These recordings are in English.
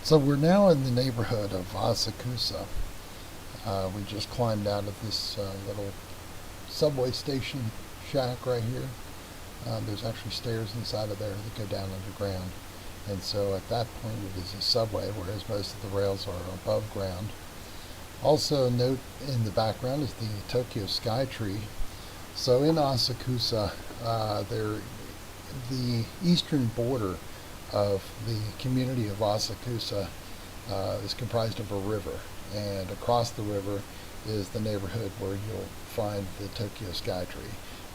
So we're now in the neighborhood of Asakusa. We just climbed out of this little subway station shack right here. There's actually stairs inside of there that go down underground. And so at that point it is a subway, whereas most of the rails are above ground. Also note in the background is the Tokyo Sky Tree. So in Asakusa, the eastern border of the community of Asakusa is comprised of a river, and across the river is the neighborhood where you'll find the Tokyo Sky Tree.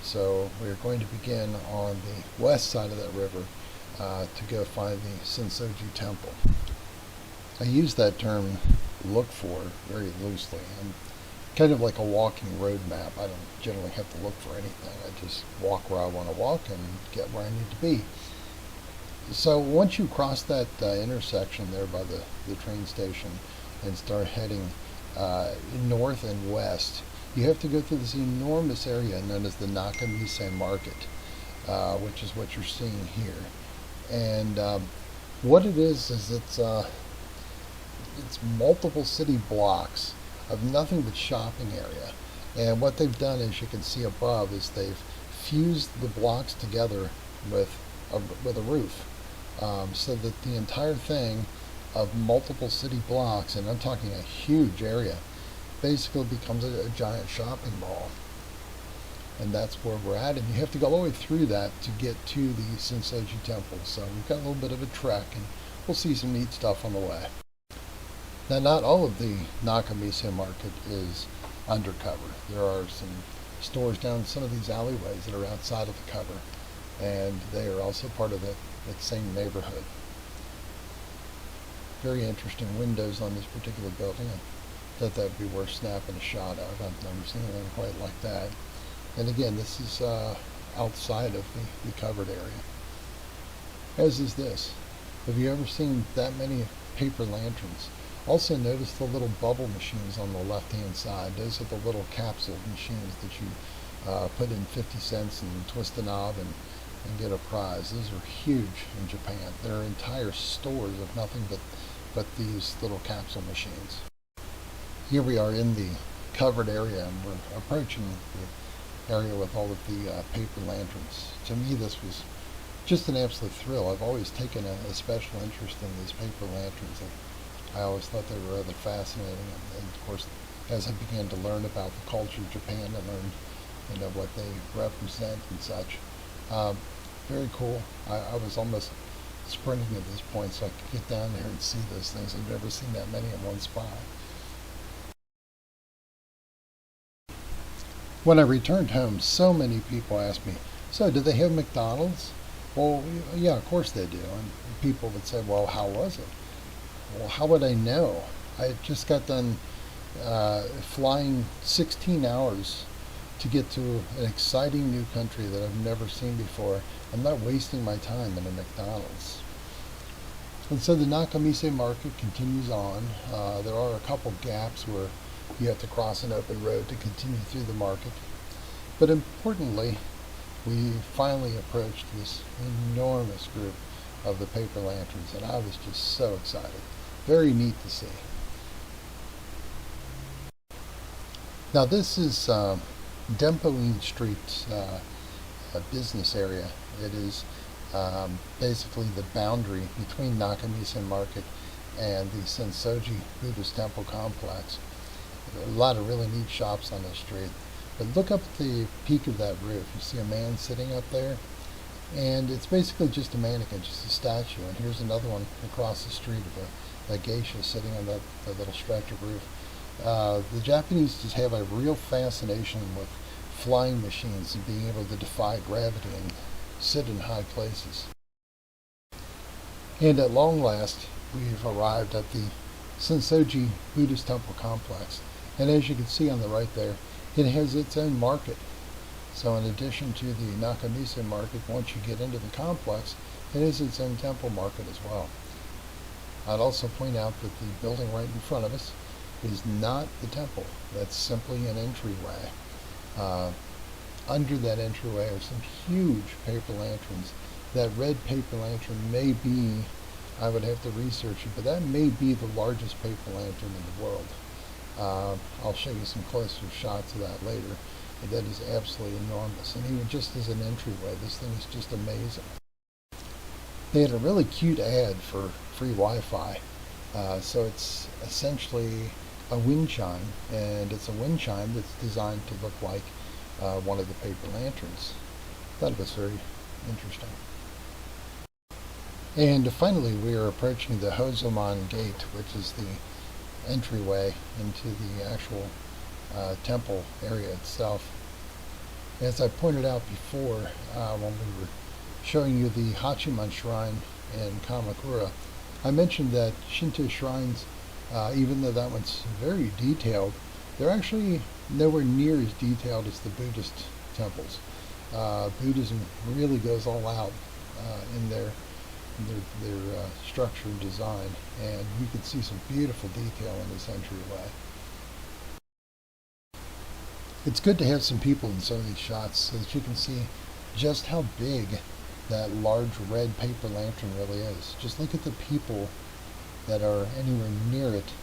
So we're going to begin on the west side of that river to go find the Sensoji Temple. I use that term look for very loosely. I'm kind of like a walking road map. I don't generally have to look for anything. I just walk where I want to walk and get where I need to be. So once you cross that intersection there by the train station and start heading north and west, you have to go through this enormous area known as the Nakamise Market, which is what you're seeing here. And what it is it's multiple city blocks of nothing but shopping area. And what they've done, as you can see above, is they've fused the blocks together with a roof, so that the entire thing of multiple city blocks, and I'm talking a huge area, basically becomes a giant shopping mall. And that's where we're at, and you have to go all the way through that to get to the Sensoji Temple. So we've got a little bit of a trek, and we'll see some neat stuff on the way. Now, not all of the Nakamise Market is undercover. There are some stores down some of these alleyways that are outside of the cover, and they are also part of that same neighborhood. Very interesting windows on this particular building. I thought that would be worth snapping a shot of. I've never seen anything quite like that. And again, this is outside of the covered area, as is this. Have you ever seen that many paper lanterns? Also notice the little bubble machines on the left-hand side. Those are the little capsule machines that you put in 50 cents and twist the knob and get a prize. Those are huge in Japan. There are entire stores of nothing but these little capsule machines. Here we are in the covered area, and we're approaching the area with all of the paper lanterns. To me, this was just an absolute thrill. I've always taken a special interest in these paper lanterns. I always thought they were rather fascinating, and of course, as I began to learn about the culture of Japan and learn, what they represent and such, very cool. I was almost sprinting at this point so I could get down there and see those things. I've never seen that many in one spot. When I returned home, so many people asked me, so do they have McDonald's? Well, yeah, of course they do. And people would say, well, how was it? Well, how would I know? I had just got done flying 16 hours to get to an exciting new country that I've never seen before. I'm not wasting my time in a McDonald's. And so the Nakamise Market continues on. There are a couple gaps where you have to cross an open road to continue through the market. But importantly, we finally approached this enormous group of the paper lanterns, and I was just so excited. Very neat to see. Now this is Dempoine Street business area. It is basically the boundary between Nakamise Market and the Sensoji Buddhist Temple complex. A lot of really neat shops on this street. But look up at the peak of that roof. You see a man sitting up there, and it's basically just a mannequin, just a statue. And here's another one across the street of a geisha sitting on that little stretch of roof. The Japanese just have a real fascination with flying machines and being able to defy gravity and sit in high places. And at long last, we've arrived at the Sensoji Buddhist Temple complex. And as you can see on the right there, it has its own market. So in addition to the Nakamise Market, once you get into the complex, it has its own temple market as well. I'd also point out that the building right in front of us is not the temple. That's simply an entryway. Under that entryway are some huge paper lanterns. That red paper lantern may be I would have to research it, but that may be the largest paper lantern in the world. I'll show you some closer shots of that later. But that is absolutely enormous. And even just as an entryway, this thing is just amazing. They had a really cute ad for free Wi-Fi. So it's essentially a wind chime, and it's a wind chime that's designed to look like one of the paper lanterns. Thought it was very interesting. And finally, we are approaching the Hosoman Gate, which is the entryway into the actual temple area itself. As I pointed out before, when we were showing you the Hachiman Shrine in Kamakura, I mentioned that Shinto shrines, even though that one's very detailed, they're actually nowhere near as detailed as the Buddhist temples. Buddhism really goes all out in their structure and design, and you can see some beautiful detail in this entryway. It's good to have some people in some of these shots so that you can see just how big that large red paper lantern really is. Just look at the people that are anywhere near it.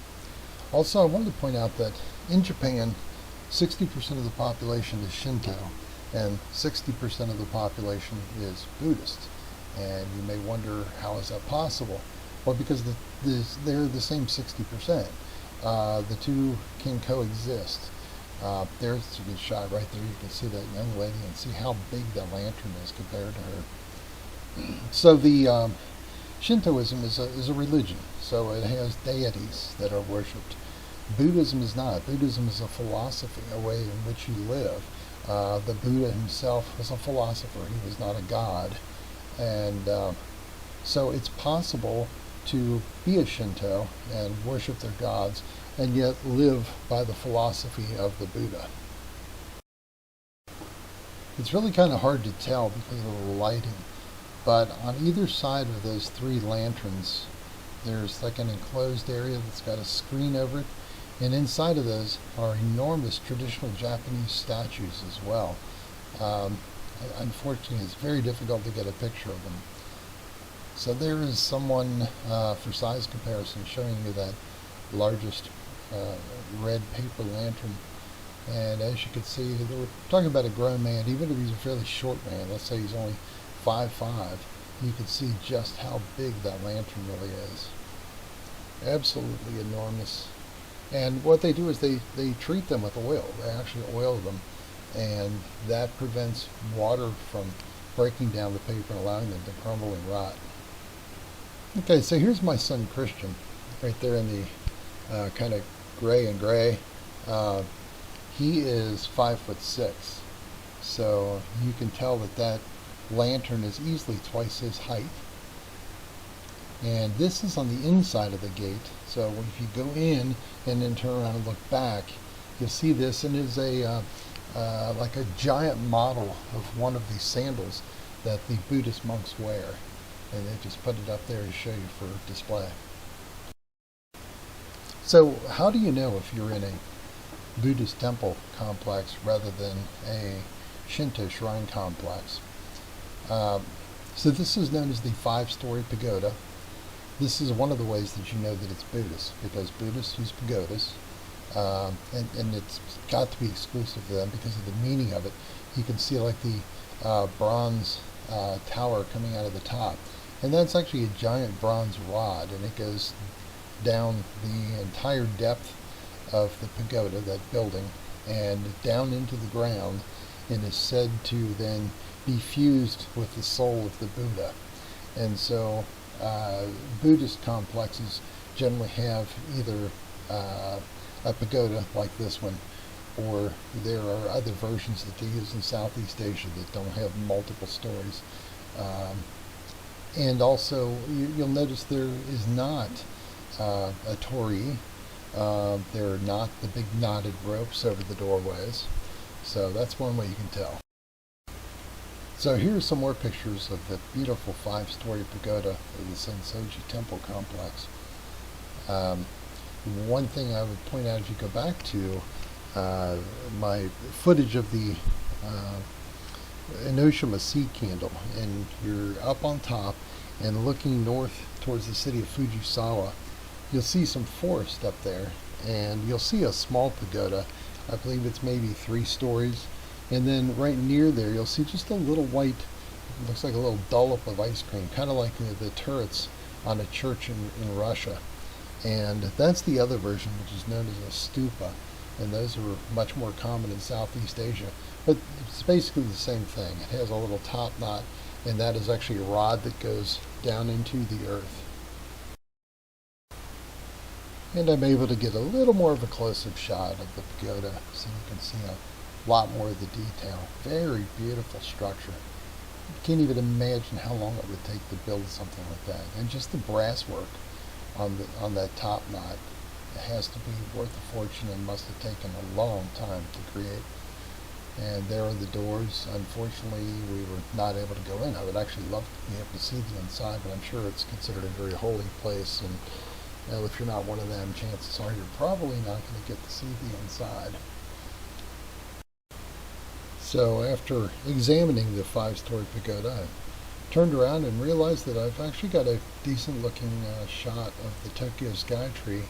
Also, I wanted to point out that in Japan, 60% of the population is Shinto and 60% of the population is Buddhist. And you may wonder, how is that possible? Well, because they're the same 60%. The two can coexist. There's a good shot right there. You can see that young lady and see how big the lantern is compared to her. So the Shintoism is a religion. So it has deities that are worshipped. Buddhism is not. Buddhism is a philosophy, a way in which you live. The Buddha himself was a philosopher. He was not a god. And so it's possible to be a Shinto and worship their gods and yet live by the philosophy of the Buddha. It's really kind of hard to tell because of the lighting, but on either side of those three lanterns there's like an enclosed area that's got a screen over it, and inside of those are enormous traditional Japanese statues as well. Unfortunately, it's very difficult to get a picture of them. So there is someone, for size comparison, showing you that largest red paper lantern. And as you can see, we're talking about a grown man. Even if he's a fairly short man, let's say he's only 5'5", you can see just how big that lantern really is. Absolutely enormous. And what they do is they treat them with oil. They actually oil them, and that prevents water from breaking down the paper and allowing them to crumble and rot. Okay, so here's my son Christian, right there in the kind of gray and gray. He is 5'6", so you can tell that lantern is easily twice his height. And this is on the inside of the gate, so if you go in and then turn around and look back, you'll see this, and it is like a giant model of one of these sandals that the Buddhist monks wear, and they just put it up there to show you for display. So how do you know if you're in a Buddhist temple complex rather than a Shinto shrine complex? So this is known as the 5-story pagoda. This is one of the ways that you know that it's Buddhist, because Buddhists use pagodas, and it's got to be exclusive to them because of the meaning of it. You can see like the bronze tower coming out of the top, and that's actually a giant bronze rod, and it goes down the entire depth of the pagoda, that building, and down into the ground, and is said to then be fused with the soul of the Buddha. And so Buddhist complexes generally have either a pagoda like this one, or there are other versions that they use in Southeast Asia that don't have multiple stories. And also, you'll notice there is not a torii. There are not the big knotted ropes over the doorways. So that's one way you can tell. So here's some more pictures of the beautiful 5-story pagoda of the Sensoji Temple complex. One thing I would point out, if you go back to my footage of the Enoshima seed candle, and you're up on top, and looking north towards the city of Fujisawa, you'll see some forest up there, and you'll see a small pagoda. I believe it's maybe 3 stories. And then right near there, you'll see just a little white, looks like a little dollop of ice cream, kind of like the turrets on a church in Russia. And that's the other version, which is known as a stupa. And those are much more common in Southeast Asia. But it's basically the same thing. It has a little top knot, and that is actually a rod that goes down into the earth. And I'm able to get a little more of a close-up shot of the pagoda so you can see a lot more of the detail. Very beautiful structure. You can't even imagine how long it would take to build something like that. And just the brass work on that top knot, it has to be worth a fortune and must have taken a long time to create. And there are the doors. Unfortunately, we were not able to go in. I would actually love to be able to see the inside, but I'm sure it's considered a very holy place, and if you're not one of them, chances are you're probably not going to get to see the inside. So after examining the 5-story pagoda, I turned around and realized that I've actually got a decent looking shot of the Tokyo Skytree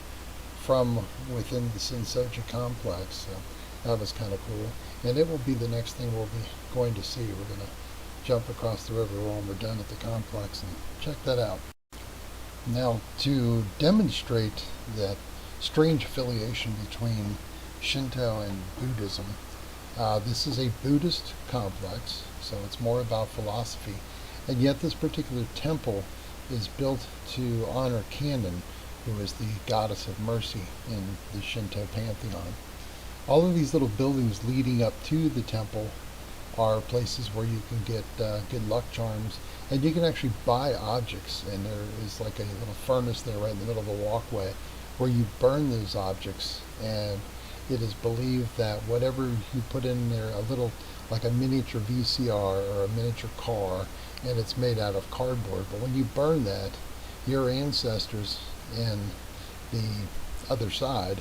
from within the Sensoji complex. So that was kind of cool. And it will be the next thing we'll be going to see. We're going to jump across the river when we're done at the complex and check that out. Now, to demonstrate that strange affiliation between Shinto and Buddhism, this is a Buddhist complex, so it's more about philosophy, and yet this particular temple is built to honor Kannon, who is the goddess of mercy in the Shinto pantheon. All of these little buildings leading up to the temple are places where you can get good luck charms, and you can actually buy objects, and there is like a little furnace there right in the middle of the walkway where you burn those objects, and it is believed that whatever you put in there, a little like a miniature VCR or a miniature car, and it's made out of cardboard, but when you burn that, your ancestors in the other side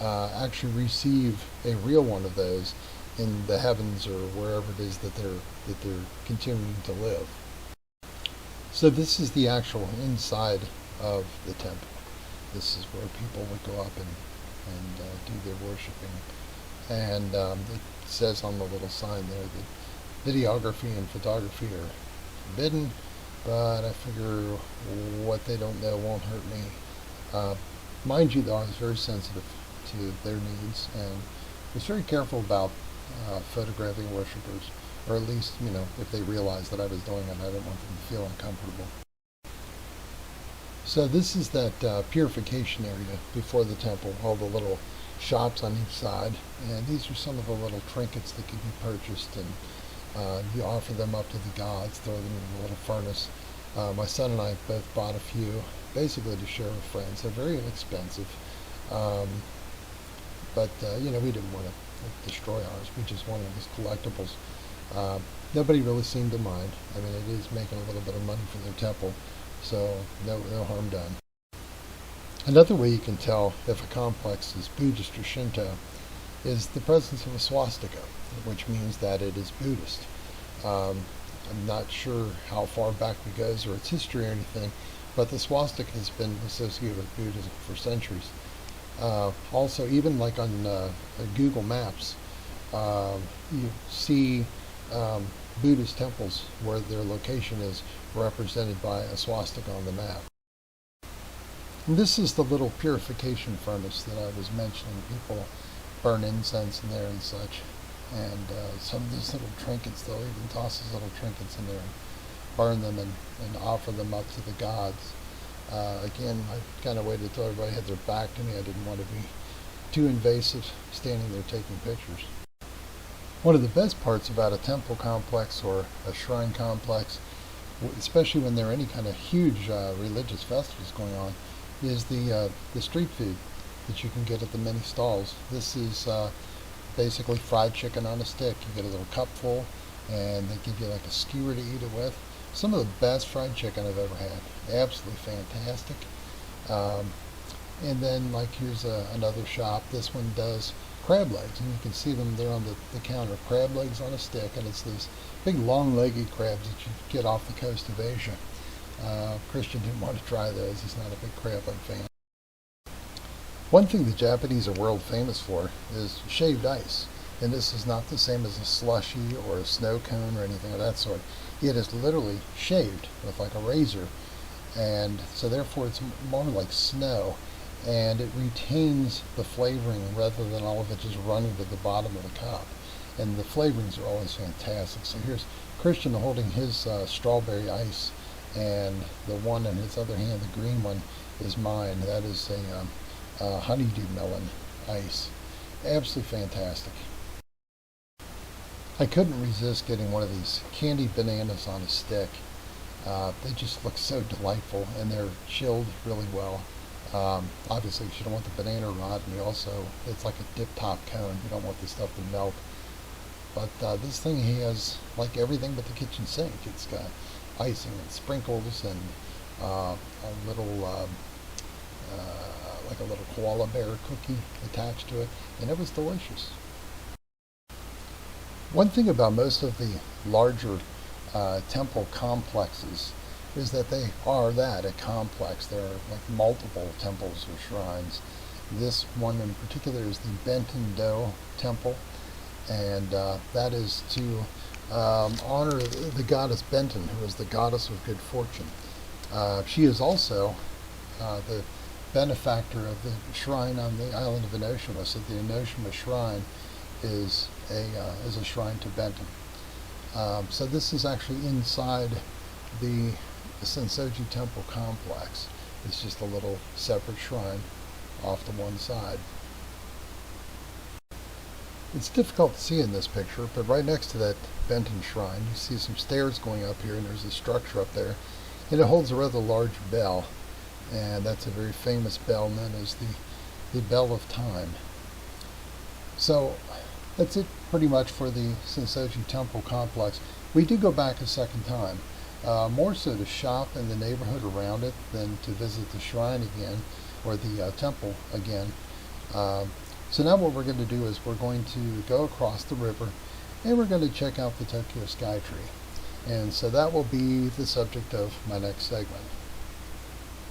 actually receive a real one of those in the heavens or wherever it is that they're continuing to live. So this is the actual inside of the temple. This is where people would go up and do their worshiping. And it says on the little sign there that videography and photography are forbidden, but I figure what they don't know won't hurt me. Mind you, though, I was very sensitive to their needs and was very careful about photographing worshipers, or at least, if they realized that I was doing it, I didn't want them to feel uncomfortable. So this is that purification area before the temple, all the little shops on each side, and these are some of the little trinkets that can be purchased, and you offer them up to the gods, throw them in the little furnace. My son and I both bought a few, basically to share with friends. They're very inexpensive, but we didn't want to destroy ours. We just wanted these collectibles. Nobody really seemed to mind. I mean, it is making a little bit of money for their temple, so no harm done. Another way you can tell if a complex is Buddhist or Shinto is the presence of a swastika, which means that it is Buddhist. I'm not sure how far back it goes or its history or anything, but the swastika has been associated with Buddhism for centuries. Also, even like on Google Maps, you see Buddhist temples where their location is represented by a swastika on the map. And this is the little purification furnace that I was mentioning. People burn incense in there and such. And some of these little trinkets, they'll even toss these little trinkets in there and burn them and offer them up to the gods. Again, I kind of waited until everybody had their back to me. I didn't want to be too invasive standing there taking pictures. One of the best parts about a temple complex or a shrine complex, especially when there are any kind of huge religious festivals going on, is the street food that you can get at the many stalls. This is basically fried chicken on a stick. You get a little cupful, and they give you like a skewer to eat it with. Some of the best fried chicken I've ever had. Absolutely fantastic. And then, like, here's another shop. This one does crab legs, and you can see them there on the counter. Crab legs on a stick, and it's these big long-legged crabs that you get off the coast of Asia. Christian didn't want to try those. He's not a big crab fan. One thing the Japanese are world famous for is shaved ice. And this is not the same as a slushy or a snow cone or anything of that sort. It is literally shaved with like a razor. And so therefore it's more like snow. And it retains the flavoring rather than all of it just running to the bottom of the cup. And the flavorings are always fantastic. So here's Christian holding his strawberry ice, and the one in his other hand, the green one, is mine. That is a honeydew melon ice. Absolutely fantastic. I couldn't resist getting one of these candied bananas on a stick. They just look so delightful, and they're chilled really well. Obviously, you don't want the banana rot, and it's like a dip top cone. You don't want the stuff to melt. But this thing has like everything but the kitchen sink. It's got icing and sprinkles and a little like a little koala bear cookie attached to it, and it was delicious. One thing about most of the larger temple complexes is that they are a complex. There are like multiple temples or shrines. This one in particular is the Benten-do temple, and that is to honor the goddess Benten, who is the goddess of good fortune. She is also the benefactor of the shrine on the island of Enoshima. So the Enoshima shrine is a shrine to Benten. So this is actually inside the Sensoji Temple complex. It's just a little separate shrine off to one side. It's difficult to see in this picture, but right next to that Benten shrine, you see some stairs going up here, and there's a structure up there, and it holds a rather large bell, and that's a very famous bell known as the Bell of Time. So that's it pretty much for the Sensoji Temple complex. We did go back a second time, more so to shop in the neighborhood around it than to visit the shrine again, or the temple again. So now what we're going to do is we're going to go across the river, and we're going to check out the Tokyo Sky Tree. And so that will be the subject of my next segment.